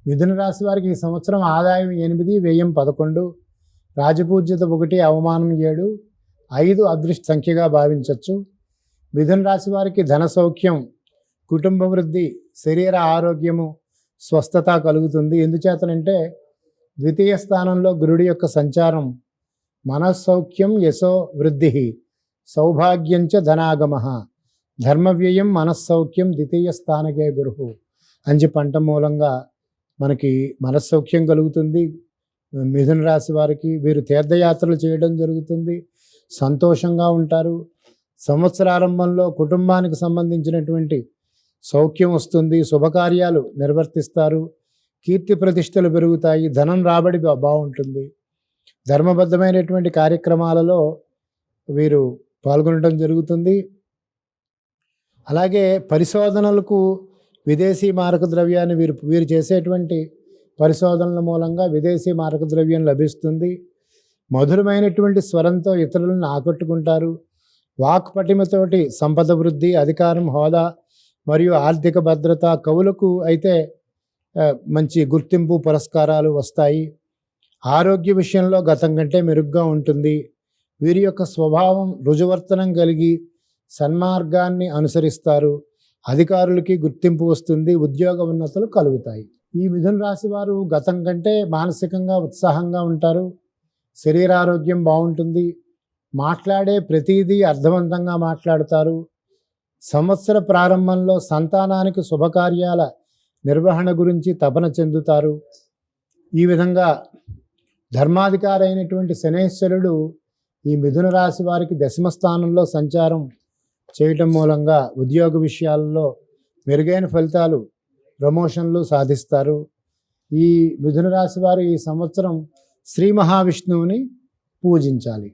మిథున రాశి వారికి ఈ సంవత్సరం ఆదాయం 8, వ్యయం 11, రాజపూజ్యత 1, అవమానం 7, 5 అదృష్ట సంఖ్యగా భావించవచ్చు. మిథున రాశి వారికి ధన సౌఖ్యం, కుటుంబ వృద్ధి, శరీర ఆరోగ్యము, స్వస్థత కలుగుతుంది. ఎందుచేతనంటే ద్వితీయ స్థానంలో గురుడి యొక్క సంచారం మనస్సౌఖ్యం యశో వృద్ధి సౌభాగ్యంచ ధనాగమ ధర్మవ్యయం మనస్సౌఖ్యం ద్వితీయ స్థానకే గురు అని చెప్పంట మూలంగా మనకి మనస్సౌఖ్యం కలుగుతుంది. మిథున రాశి వారికి వీరు తీర్థయాత్రలు చేయడం జరుగుతుంది, సంతోషంగా ఉంటారు. సంవత్సరారంభంలో కుటుంబానికి సంబంధించినటువంటి సౌఖ్యం వస్తుంది, శుభకార్యాలు నిర్వర్తిస్తారు, కీర్తి ప్రతిష్టలు పెరుగుతాయి, ధనం రాబడి బాగుంటుంది. ధర్మబద్ధమైనటువంటి కార్యక్రమాలలో వీరు పాల్గొనడం జరుగుతుంది. అలాగే పరిశోధనలకు విదేశీ మారక ద్రవ్యాన్ని వీరు చేసేటువంటి పరిశోధనల మూలంగా విదేశీ మారక ద్రవ్యం లభిస్తుంది. మధురమైనటువంటి స్వరంతో ఇతరులను ఆకట్టుకుంటారు. వాక్ పటిమతోటి సంపద వృద్ధి, అధికారం, హోదా మరియు ఆర్థిక భద్రత, కవులకు అయితే మంచి గుర్తింపు, పురస్కారాలు వస్తాయి. ఆరోగ్య విషయంలో గతం కంటే మెరుగ్గా ఉంటుంది. వీరి యొక్క స్వభావం రుజువర్తనం కలిగి సన్మార్గాన్ని అనుసరిస్తారు. అధికారులకి గుర్తింపు వస్తుంది, ఉద్యోగ ఉన్నతులు కలుగుతాయి. ఈ మిథున రాశి వారు గతం కంటే మానసికంగా ఉత్సాహంగా ఉంటారు. శరీరారోగ్యం బాగుంటుంది. మాట్లాడే ప్రతిదీ అర్థవంతంగా మాట్లాడతారు. సంవత్సర ప్రారంభంలో సంతానానికి శుభకార్యాల నిర్వహణ గురించి తపన చెందుతారు. ఈ విధంగా ధర్మాధికారి అయినటువంటి శనేశ్వరుడు ఈ మిథున రాశి వారికి దశమ స్థానంలో సంచారం చేయటం మూలంగా ఉద్యోగ విషయాల్లో మెరుగైన ఫలితాలు, ప్రమోషన్లు సాధిస్తారు. ఈ మిథున రాశి వారు ఈ సంవత్సరం శ్రీ మహావిష్ణువుని పూజించాలి.